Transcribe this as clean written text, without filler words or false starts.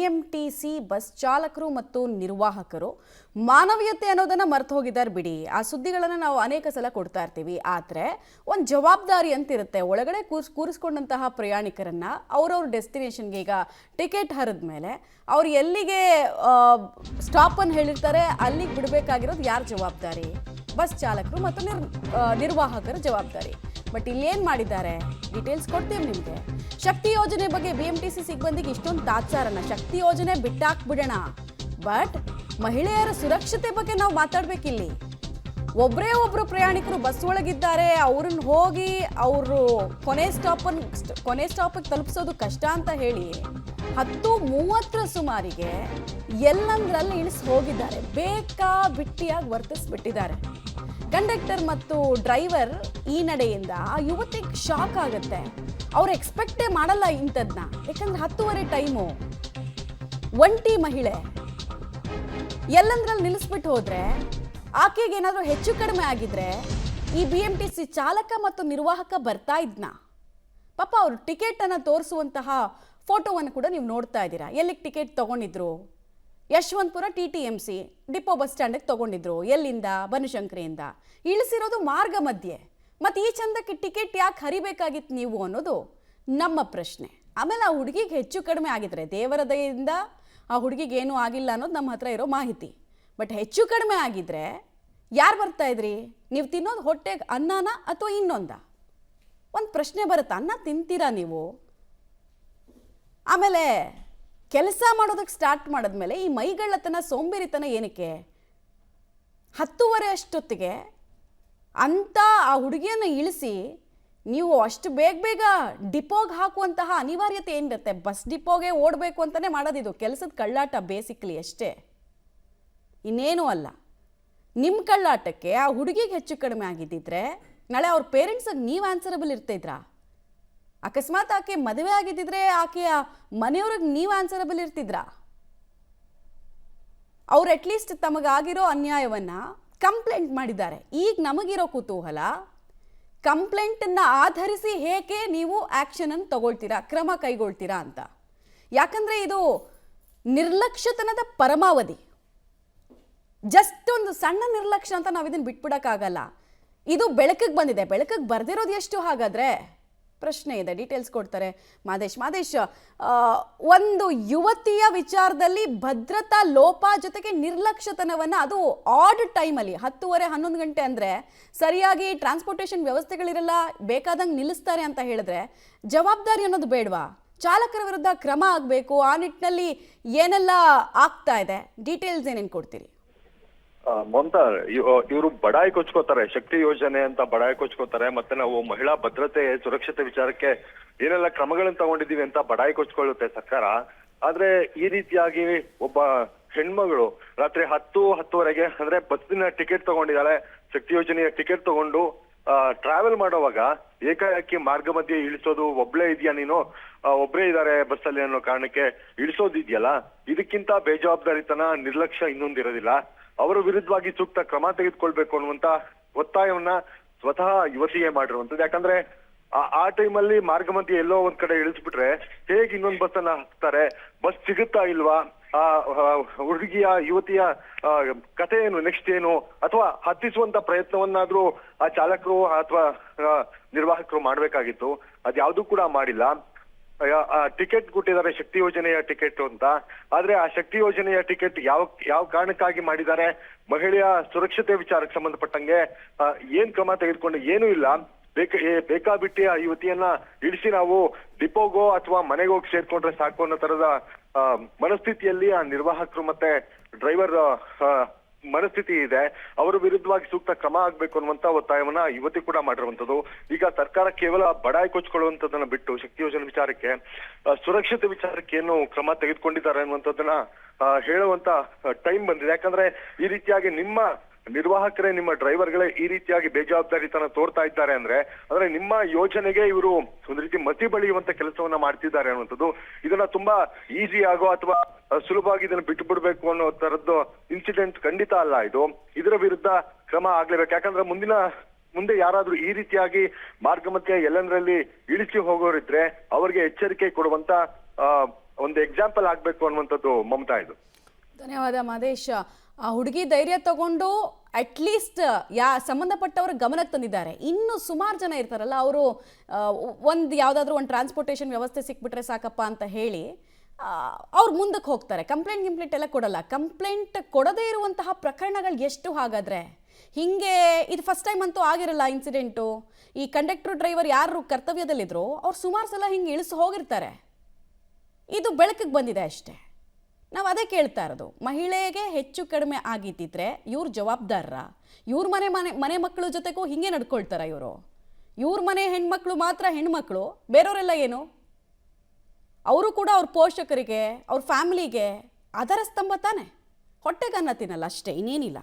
BMTC bus ಚಾಲಕರು ಮತ್ತು ನಿರ್ವಾಹಕರು ಮಾನವೀಯತೆ ಅನ್ನೋದನ್ನ ಮರೆತು ಹೋಗಿದ್ದಾರೆ ಬಿಡಿ. ಆ ಸುದ್ದಿಗಳನ್ನು ನಾವು ಅನೇಕ ಸಲ ಕೊಡ್ತಾ ಇರ್ತೀವಿ. ಆದರೆ ಒಂದು ಜವಾಬ್ದಾರಿ ಅಂತ ಇರುತ್ತೆ. ಒಳಗಡೆ ಕೂರಿಸ್ಕೊಂಡಂತಹ ಪ್ರಯಾಣಿಕರನ್ನ ಅವರವ್ರ ಡೆಸ್ಟಿನೇಷನ್ಗೆ ಈಗ ಟಿಕೆಟ್ ಹರಿದ ಮೇಲೆ ಅವ್ರು ಎಲ್ಲಿಗೆ ಸ್ಟಾಪ್ ಅನ್ನು ಹೇಳಿರ್ತಾರೆ ಅಲ್ಲಿಗೆ ಬಿಡಬೇಕಾಗಿರೋದು ಯಾರ ಜವಾಬ್ದಾರಿ? ಬಸ್ ಚಾಲಕರು ಮತ್ತು ನಿರ್ವಾಹಕರ ಜವಾಬ್ದಾರಿ. ಬಟ್ ಇಲ್ಲಿ ಏನು ಮಾಡಿದ್ದಾರೆ ಡೀಟೇಲ್ಸ್ ಕೊಡ್ತೀವಿ ನಿಮಗೆ. ಶಕ್ತಿ ಯೋಜನೆ ಬಗ್ಗೆ BMTC ಸಿಬ್ಬಂದಿಗೆ ಇಷ್ಟೊಂದು ತಾತ್ಸಾರನ. ಶಕ್ತಿ ಯೋಜನೆ ಬಿಟ್ಟಾಕ್ಬಿಡೋಣ, ಬಟ್ ಮಹಿಳೆಯರ ಸುರಕ್ಷತೆ ಬಗ್ಗೆ ನಾವು ಮಾತಾಡ್ಬೇಕಿಲ್ಲಿ. ಒಬ್ಬರು ಪ್ರಯಾಣಿಕರು ಬಸ್ ಒಳಗಿದ್ದಾರೆ, ಅವ್ರನ್ನ ಹೋಗಿ ಅವರು ಕೊನೆ ಸ್ಟಾಪಿಗೆ ತಲುಪಿಸೋದು ಕಷ್ಟ ಅಂತ ಹೇಳಿ 10:30 ಸುಮಾರಿಗೆ ಎಲ್ಲಂದ್ರಲ್ಲಿ ಇಳಿಸಿ ಹೋಗಿದ್ದಾರೆ. ಬೇಕಾಬಿಟ್ಟಿಯಾಗಿ ವರ್ತಿಸ್ಬಿಟ್ಟಿದ್ದಾರೆ. ಕಂಡಕ್ಟರ್ ಮತ್ತು ಡ್ರೈವರ್ ಈ ನಡೆಯಿಂದ ಆ ಯುವತಿಗೆ ಶಾಕ್ ಆಗುತ್ತೆ. ಅವ್ರು ಎಕ್ಸ್ಪೆಕ್ಟೇ ಮಾಡಲ್ಲ ಇಂಥದ್ನ. ಯಾಕಂದ್ರೆ 10:30 ಟೈಮು, ಒಂಟಿ ಮಹಿಳೆ ಎಲ್ಲಂದ್ರಲ್ಲಿ ನಿಲ್ಲಿಸ್ಬಿಟ್ಟು ಹೋದ್ರೆ ಆಕೆಗೆ ಏನಾದರೂ ಹೆಚ್ಚು ಕಡಿಮೆ ಆಗಿದ್ರೆ ಈ BMTC ಚಾಲಕ ಮತ್ತು ನಿರ್ವಾಹಕ ಬರ್ತಾ ಇದ್ನ. ಪಾಪ ಅವರು ಟಿಕೆಟ್ ಅನ್ನು ತೋರಿಸುವಂತಹ ಫೋಟೋವನ್ನು ಕೂಡ ನೀವು ನೋಡ್ತಾ ಇದ್ದೀರಾ. ಎಲ್ಲಿಗೆ ಟಿಕೆಟ್ ತಗೊಂಡಿದ್ರು? ಯಶವಂತಪುರ TTMC ಡಿಪೋ ಬಸ್ ಸ್ಟ್ಯಾಂಡಿಗೆ ತಗೊಂಡಿದ್ರು. ಎಲ್ಲಿಂದ? ಬನಶಂಕರಿಯಿಂದ. ಇಳಿಸಿರೋದು ಮಾರ್ಗ ಮಧ್ಯೆ. ಮತ್ತು ಈ ಚಂದಕ್ಕೆ ಟಿಕೆಟ್ ಯಾಕೆ ಹರಿಬೇಕಾಗಿತ್ತು ನೀವು ಅನ್ನೋದು ನಮ್ಮ ಪ್ರಶ್ನೆ. ಆಮೇಲೆ ಆ ಹುಡುಗಿಗೆ ಹೆಚ್ಚು ಕಡಿಮೆ ಆಗಿದ್ರೆ ದೇವರ ದಯೆಯಿಂದ ಆ ಹುಡುಗಿಗೆ ಏನೂ ಆಗಿಲ್ಲ ಅನ್ನೋದು ನಮ್ಮ ಹತ್ರ ಇರೋ ಮಾಹಿತಿ. ಬಟ್ ಹೆಚ್ಚು ಕಡಿಮೆ ಆಗಿದ್ರೆ ಯಾರು ಬರ್ತಾ ಇದ್ರಿ? ನೀವು ತಿನ್ನೋದು ಹೊಟ್ಟೆಗೆ ಅನ್ನನ ಅಥವಾ ಇನ್ನೊಂದ? ಒಂದು ಪ್ರಶ್ನೆ ಬರುತ್ತೆ. ಅನ್ನ ತಿಂತೀರಾ ನೀವು? ಆಮೇಲೆ ಕೆಲಸ ಮಾಡೋದಕ್ಕೆ ಸ್ಟಾರ್ಟ್ ಮಾಡಿದ್ಮೇಲೆ ಈ ಮೈಗಳ್ಳತನ, ಸೋಂಬೇರಿತನ ಏನಕ್ಕೆ? 10:30 ಅಷ್ಟೊತ್ತಿಗೆ ಅಂತ ಆ ಹುಡುಗಿಯನ್ನು ಇಳಿಸಿ ನೀವು ಅಷ್ಟು ಬೇಗ ಡಿಪೋಗೆ ಹಾಕುವಂತಹ ಅನಿವಾರ್ಯತೆ ಏನಿರುತ್ತೆ? ಬಸ್ ಡಿಪೋಗೆ ಓಡಬೇಕು ಅಂತಲೇ ಮಾಡೋದಿದು. ಕೆಲಸದ ಕಳ್ಳಾಟ ಬೇಸಿಕ್ಲಿ ಅಷ್ಟೇ, ಇನ್ನೇನೂ ಅಲ್ಲ. ನಿಮ್ಮ ಕಳ್ಳಾಟಕ್ಕೆ ಆ ಹುಡುಗಿಗೆ ಹೆಚ್ಚು ಕಡಿಮೆ ಆಗಿದ್ದಿದ್ರೆ ನಾಳೆ ಅವ್ರ ಪೇರೆಂಟ್ಸಿಗೆ ನೀವು ಆನ್ಸರಬಲ್ ಇರ್ತಿದ್ರಾ? ಅಕಸ್ಮಾತ್ ಆಕೆ ಮದುವೆ ಆಗಿದ್ದಿದ್ರೆ ಆಕೆಯ ಮನೆಯವ್ರಿಗೆ ನೀವು ಆನ್ಸರಬಲ್ ಇರ್ತಿದ್ರಾ? ಅವ್ರು ಅಟ್ಲೀಸ್ಟ್ ತಮಗಾಗಿರೋ ಅನ್ಯಾಯವನ್ನು ಕಂಪ್ಲೇಂಟ್ ಮಾಡಿದ್ದಾರೆ. ಈಗ ನಮಗಿರೋ ಕುತೂಹಲ, ಕಂಪ್ಲೇಂಟನ್ನು ಆಧರಿಸಿ ಹೇಗೆ ನೀವು ಆ್ಯಕ್ಷನನ್ನು ತಗೊಳ್ತೀರಾ, ಕ್ರಮ ಕೈಗೊಳ್ತೀರಾ ಅಂತ. ಯಾಕಂದರೆ ಇದು ನಿರ್ಲಕ್ಷ್ಯತನದ ಪರಮಾವಧಿ. ಜಸ್ಟ್ ಒಂದು ಸಣ್ಣ ನಿರ್ಲಕ್ಷ್ಯ ಅಂತ ನಾವು ಇದನ್ನು ಬಿಟ್ಬಿಡೋಕ್ಕಾಗಲ್ಲ. ಇದು ಬೆಳಕಿಗೆ ಬಂದಿದೆ. ಬೆಳಕಿಗೆ ಬರ್ದಿರೋದು ಎಷ್ಟು ಹಾಗಾದರೆ? ಪ್ರಶ್ನೆ ಇದೆ. ಡೀಟೇಲ್ಸ್ ಕೊಡ್ತಾರೆ ಮಾದೇಶ್. ಒಂದು ಯುವತಿಯ ವಿಚಾರದಲ್ಲಿ ಭದ್ರತಾ ಲೋಪ ಜೊತೆಗೆ ನಿರ್ಲಕ್ಷ್ಯತನವನ್ನು, ಅದು ಆಡ್ ಟೈಮಲ್ಲಿ 10:30 11 ಗಂಟೆ ಅಂದರೆ ಸರಿಯಾಗಿ ಟ್ರಾನ್ಸ್ಪೋರ್ಟೇಷನ್ ವ್ಯವಸ್ಥೆಗಳಿರಲ್ಲ, ಬೇಕಾದಂಗೆ ನಿಲ್ಲಿಸ್ತಾರೆ ಅಂತ ಹೇಳಿದ್ರೆ ಜವಾಬ್ದಾರಿ ಅನ್ನೋದು ಬೇಡವಾ? ಚಾಲಕರ ವಿರುದ್ಧ ಕ್ರಮ ಆಗಬೇಕು. ಆ ನಿಟ್ಟಿನಲ್ಲಿ ಏನೆಲ್ಲ ಆಗ್ತಾ ಇದೆ? ಡೀಟೇಲ್ಸ್ ಏನೇನು ಕೊಡ್ತೀರಿ? ಮಮತಾ, ಇವರು ಬಡಾಯಿ ಕೊಚ್ಕೋತಾರೆ. ಶಕ್ತಿ ಯೋಜನೆ ಅಂತ ಬಡಾಯಿ ಕೊಚ್ಕೋತಾರೆ. ಮತ್ತೆ ನಾವು ಮಹಿಳಾ ಭದ್ರತೆ, ಸುರಕ್ಷತೆ ವಿಚಾರಕ್ಕೆ ಏನೆಲ್ಲ ಕ್ರಮಗಳನ್ನು ತಗೊಂಡಿದೀವಿ ಅಂತ ಬಡಾಯಿ ಕೊಚ್ಕೊಳ್ಳುತ್ತೆ ಸರ್ಕಾರ. ಆದ್ರೆ ಈ ರೀತಿಯಾಗಿ ಒಬ್ಬ ಹೆಣ್ಮಗಳು ರಾತ್ರಿ 10:10ವರೆಗೆ ಅಂದ್ರೆ ಬಸ್ಸಿನ ಟಿಕೆಟ್ ತಗೊಂಡಿದ್ದಾಳೆ. ಶಕ್ತಿ ಯೋಜನೆಯ ಟಿಕೆಟ್ ತಗೊಂಡು ಟ್ರಾವೆಲ್ ಮಾಡೋವಾಗ ಏಕಾಏಕಿ ಮಾರ್ಗ ಮಧ್ಯೆ ಇಳಿಸೋದು, ಒಬ್ಳೇ ಇದೆಯಾ ನೀನು, ಒಬ್ರೇ ಇದ್ದಾರೆ ಬಸ್ಸಲ್ಲಿ ಅನ್ನೋ ಕಾರಣಕ್ಕೆ ಇಳಿಸೋದಿದ್ಯಲ್ಲ, ಇದಕ್ಕಿಂತ ಬೇಜವಾಬ್ದಾರಿತನ, ನಿರ್ಲಕ್ಷ್ಯ ಇನ್ನೊಂದಿರೋದಿಲ್ಲ. ಅವರ ವಿರುದ್ಧವಾಗಿ ಸೂಕ್ತ ಕ್ರಮ ತೆಗೆದುಕೊಳ್ಬೇಕು ಅನ್ನುವಂತ ಒತ್ತಾಯವನ್ನ ಸ್ವತಃ ಯುವತಿಯೇ ಮಾಡಿರುವಂತದ್ದು. ಯಾಕಂದ್ರೆ ಆ ಟೈಮಲ್ಲಿ ಮಾರ್ಗ ಮಧ್ಯೆ ಎಲ್ಲೋ ಒಂದ್ ಕಡೆ ಇಳಿಸ್ಬಿಟ್ರೆ ಹೇಗೆ ಇನ್ನೊಂದು ಬಸ್ ಅನ್ನ ಹತ್ತಾರೆ? ಬಸ್ ಸಿಗುತ್ತಾ ಇಲ್ವಾ? ಆ ಹುಡುಗಿಯ, ಯುವತಿಯ ಕಥೆ ಏನು, ನೆಕ್ಸ್ಟ್ ಏನು? ಅಥವಾ ಹತ್ತಿಸುವಂತ ಪ್ರಯತ್ನವನ್ನಾದ್ರೂ ಆ ಚಾಲಕರು ಅಥವಾ ನಿರ್ವಾಹಕರು ಮಾಡ್ಬೇಕಾಗಿತ್ತು. ಅದ್ಯಾವುದೂ ಕೂಡ ಮಾಡಿಲ್ಲ. ಟಿಕೆಟ್ ಕೊಟ್ಟಿದ್ದಾರೆ ಶಕ್ತಿ ಯೋಜನೆಯ ಟಿಕೆಟ್ ಅಂತ. ಆದ್ರೆ ಆ ಶಕ್ತಿ ಯೋಜನೆಯ ಟಿಕೆಟ್ ಯಾವ ಕಾರಣಕ್ಕಾಗಿ ಮಾಡಿದ್ದಾರೆ? ಮಹಿಳೆಯ ಸುರಕ್ಷತೆ ವಿಚಾರಕ್ಕೆ ಸಂಬಂಧಪಟ್ಟಂಗೆ ಏನ್ ಕ್ರಮ ತೆಗೆದುಕೊಂಡು ಏನೂ ಇಲ್ಲ. ಬೇಕಾಬಿಟ್ಟಿ ಆ ಯುವತಿಯನ್ನ ಇಳಿಸಿ ನಾವು ಡಿಪೋಗೋ ಅಥವಾ ಮನೆಗೆ ಹೋಗಿ ಸೇರ್ಕೊಂಡ್ರೆ ಸಾಕು ಅನ್ನೋ ತರದ ಮನಸ್ಥಿತಿಯಲ್ಲಿ ಆ ನಿರ್ವಾಹಕರು ಮತ್ತೆ ಡ್ರೈವರ್ ಮನಸ್ಥಿತಿ ಇದೆ. ಅವರ ವಿರುದ್ಧವಾಗಿ ಸೂಕ್ತ ಕ್ರಮ ಆಗ್ಬೇಕು ಅನ್ನುವಂತ ಒತ್ತಾಯವನ್ನ ಯುವತಿ ಕೂಡ ಮಾಡಿರುವಂತದ್ದು. ಈಗ ಸರ್ಕಾರ ಕೇವಲ ಬಡಾಯಿ ಕೊಚ್ಕೊಳ್ಳುವಂತದನ್ನ ಬಿಟ್ಟು ಶಕ್ತಿ ಯೋಜನೆ ವಿಚಾರಕ್ಕೆ, ಸುರಕ್ಷತೆ ವಿಚಾರಕ್ಕೆ ಏನು ಕ್ರಮ ತೆಗೆದುಕೊಂಡಿದ್ದಾರೆ ಅನ್ನುವಂಥದ್ದನ್ನ ಹೇಳುವಂತ ಟೈಮ್ ಬಂದಿದೆ. ಯಾಕಂದ್ರೆ ಈ ರೀತಿಯಾಗಿ ನಿಮ್ಮ ನಿರ್ವಾಹಕರೇ, ನಿಮ್ಮ ಡ್ರೈವರ್ಗಳೇ ಈ ರೀತಿಯಾಗಿ ಬೇಜವಾಬ್ದಾರಿತನ ತೋರ್ತಾ ಇದ್ದಾರೆ ಅಂದ್ರೆ ನಿಮ್ಮ ಯೋಜನೆಗೆ ಇವರು ಒಂದು ರೀತಿ ಮತಿ ಬಳಿಯುವಂತ ಕೆಲಸವನ್ನ ಮಾಡ್ತಿದ್ದಾರೆ ಅನ್ನುವಂಥದ್ದು. ಇದನ್ನ ತುಂಬಾ ಈಸಿ ಆಗೋ ಅಥವಾ ಸುಲಭವಾಗಿ ಇದನ್ನ ಬಿಟ್ಟು ಬಿಡ್ಬೇಕು ಅನ್ನೋ ತರದ್ದು ಇನ್ಸಿಡೆಂಟ್ ಖಂಡಿತ ಅಲ್ಲ ಇದು. ಇದರ ವಿರುದ್ಧ ಕ್ರಮ ಆಗ್ಲೇಬೇಕು. ಯಾಕಂದ್ರೆ ಮುಂದೆ ಯಾರಾದ್ರೂ ಈ ರೀತಿಯಾಗಿ ಮಾರ್ಗ ಮಧ್ಯೆ ಎಲ್ಲಂದ್ರಲ್ಲಿ ಇಳಿಸಿ ಹೋಗೋರಿದ್ರೆ ಅವರಿಗೆ ಎಚ್ಚರಿಕೆ ಕೊಡುವಂತ ಒಂದು ಎಕ್ಸಾಂಪಲ್ ಆಗ್ಬೇಕು ಅನ್ನುವಂಥದ್ದು ಮಮತಾ ಇದು. ಧನ್ಯವಾದ ಮಹದೇಶ್. ಆ ಹುಡುಗಿ ಧೈರ್ಯ ತಗೊಂಡು ಅಟ್ಲೀಸ್ಟ್ ಸಂಬಂಧಪಟ್ಟವ್ರ ಗಮನಕ್ಕೆ ತಂದಿದ್ದಾರೆ. ಇನ್ನು ಸುಮಾರು ಜನ ಇರ್ತಾರಲ್ಲ, ಅವರು ಒಂದು ಯಾವುದಾದ್ರೂ ಒಂದು ಟ್ರಾನ್ಸ್ಪೋರ್ಟೇಷನ್ ವ್ಯವಸ್ಥೆ ಸಿಕ್ಬಿಟ್ರೆ ಸಾಕಪ್ಪ ಅಂತ ಹೇಳಿ ಅವ್ರು ಮುಂದಕ್ಕೆ ಹೋಗ್ತಾರೆ. ಕಂಪ್ಲೇಂಟ್ ಎಲ್ಲ ಕೊಡಲ್ಲ. ಕಂಪ್ಲೇಂಟ್ ಕೊಡದೇ ಇರುವಂತಹ ಪ್ರಕರಣಗಳು ಎಷ್ಟು ಹಾಗಾದರೆ? ಹೀಗೆ ಇದು ಫಸ್ಟ್ ಟೈಮ್ ಅಂತೂ ಆಗಿರಲ್ಲ ಇನ್ಸಿಡೆಂಟು. ಈ ಕಂಡಕ್ಟರ್ ಡ್ರೈವರ್ ಯಾರು ಕರ್ತವ್ಯದಲ್ಲಿದ್ರು ಅವ್ರು ಸುಮಾರು ಸಲ ಹಿಂಗೆ ಇಳಿಸಿ ಹೋಗಿರ್ತಾರೆ. ಇದು ಬೆಳಕಿಗೆ ಬಂದಿದೆ ಅಷ್ಟೇ. ನಾವು ಅದೇ ಕೇಳ್ತಾ ಇರೋದು, ಮಹಿಳೆಗೆ ಹೆಚ್ಚು ಕಡಿಮೆ ಆಗಿದ್ದಿದ್ರೆ ಇವ್ರ ಜವಾಬ್ದಾರರ? ಇವ್ರ ಮನೆ ಮಕ್ಕಳ ಜೊತೆಗೂ ಹಿಂಗೆ ನಡ್ಕೊಳ್ತಾರ ಇವರು? ಇವ್ರ ಮನೆ ಹೆಣ್ಮಕ್ಳು ಮಾತ್ರ ಹೆಣ್ಮಕ್ಳು, ಬೇರೆಯವರೆಲ್ಲ ಏನು? ಅವರು ಕೂಡ ಅವ್ರ ಪೋಷಕರಿಗೆ, ಅವ್ರ ಫ್ಯಾಮಿಲಿಗೆ ಅದರ ಸ್ತಂಭ ತಾನೆ. ಹೊಟ್ಟೆಗನ್ನ ತಿನ್ನಲ್ಲ ಅಷ್ಟೇ, ಇನ್ನೇನಿಲ್ಲ.